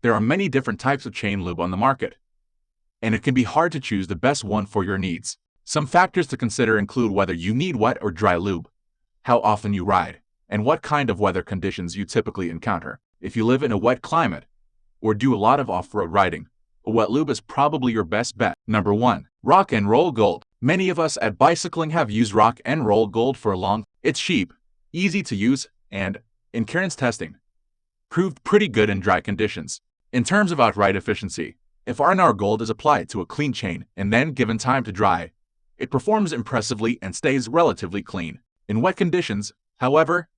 There are many different types of chain lube on the market, and it can be hard to choose the best one for your needs. Some factors to consider include whether you need wet or dry lube, how often you ride, and what kind of weather conditions you typically encounter. If you live in a wet climate or do a lot of off-road riding, a wet lube is probably your best bet. Number 1. Rock and Roll Gold. Many of us at Bicycling have used Rock and Roll Gold for a long time. It's cheap, easy to use, and, in Karen's testing, proved pretty good in dry conditions. In terms of outright efficiency, if R&R Gold is applied to a clean chain and then given time to dry, it performs impressively and stays relatively clean. In wet conditions, however,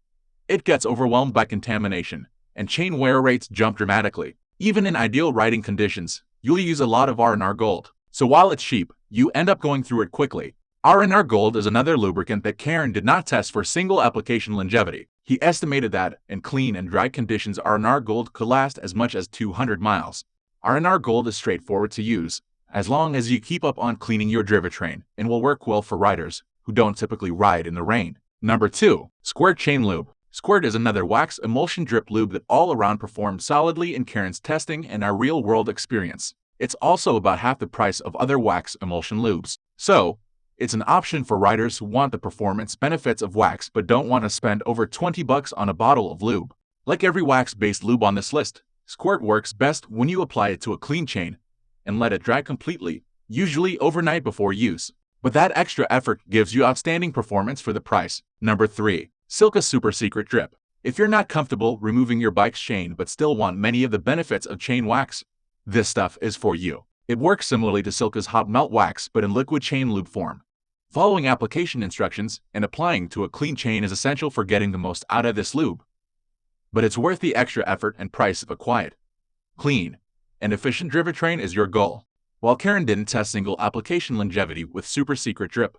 it gets overwhelmed by contamination, and chain wear rates jump dramatically. Even in ideal riding conditions, you'll use a lot of R&R Gold. So while it's cheap, you end up going through it quickly. R&R Gold is another lubricant that Karen did not test for single application longevity. He estimated that, in clean and dry conditions, R&R Gold could last as much as 200 miles. R&R Gold is straightforward to use, as long as you keep up on cleaning your drivetrain, and will work well for riders who don't typically ride in the rain. Number 2. Squirt Chain Lube. Squirt is another wax emulsion drip lube that all around performed solidly in Karen's testing and our real-world experience. It's also about half the price of other wax emulsion lubes. So, it's an option for riders who want the performance benefits of wax but don't want to spend over $20 on a bottle of lube. Like every wax-based lube on this list, Squirt works best when you apply it to a clean chain and let it dry completely, usually overnight before use. But that extra effort gives you outstanding performance for the price. Number 3. Silka Super Secret Drip. If you're not comfortable removing your bike's chain but still want many of the benefits of chain wax, this stuff is for you. It works similarly to Silka's hot melt wax but in liquid chain lube form. Following application instructions and applying to a clean chain is essential for getting the most out of this lube. But it's worth the extra effort and price if a quiet, clean, and efficient drivetrain is your goal. While Karen didn't test single application longevity with Super Secret Drip,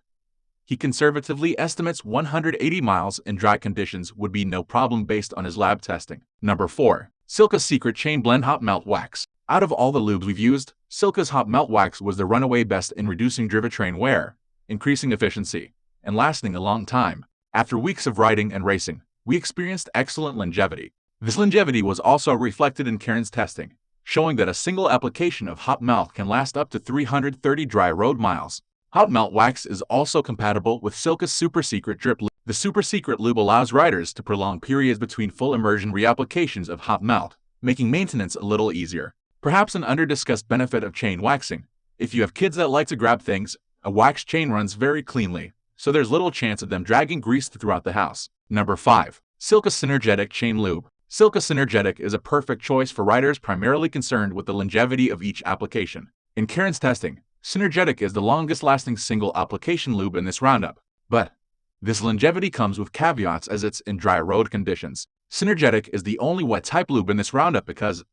he conservatively estimates 180 miles in dry conditions would be no problem based on his lab testing. Number 4. Silka Secret Chain Blend Hot Melt Wax. Out of all the lubes we've used, Silka's hot melt wax was the runaway best in reducing drivetrain wear, increasing efficiency, and lasting a long time. After weeks of riding and racing, we experienced excellent longevity. This longevity was also reflected in Karen's testing, showing that a single application of hot melt can last up to 330 dry road miles. Hot melt wax is also compatible with Silka's Super Secret Drip Lube. The Super Secret Lube allows riders to prolong periods between full immersion reapplications of hot melt, making maintenance a little easier. Perhaps an under-discussed benefit of chain waxing. If you have kids that like to grab things, a wax chain runs very cleanly, so there's little chance of them dragging grease throughout the house. Number 5. Silka Synergetic Chain Lube. Silka Synergetic is a perfect choice for riders primarily concerned with the longevity of each application. In Karen's testing, Synergetic is the longest-lasting single application lube in this roundup, but this longevity comes with caveats as it's in dry road conditions. Synergetic is the only wet-type lube in this roundup because,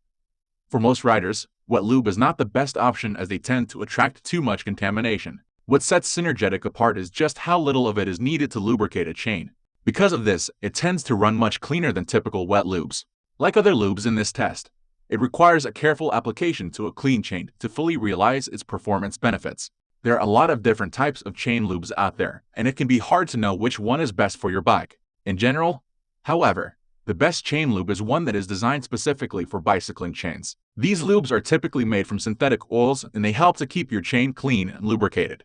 for most riders, wet lube is not the best option as they tend to attract too much contamination. What sets Synergetic apart is just how little of it is needed to lubricate a chain. Because of this, it tends to run much cleaner than typical wet lubes. Like other lubes in this test, it requires a careful application to a clean chain to fully realize its performance benefits. There are a lot of different types of chain lubes out there, and it can be hard to know which one is best for your bike. In general, however, the best chain lube is one that is designed specifically for bicycling chains. These lubes are typically made from synthetic oils and they help to keep your chain clean and lubricated.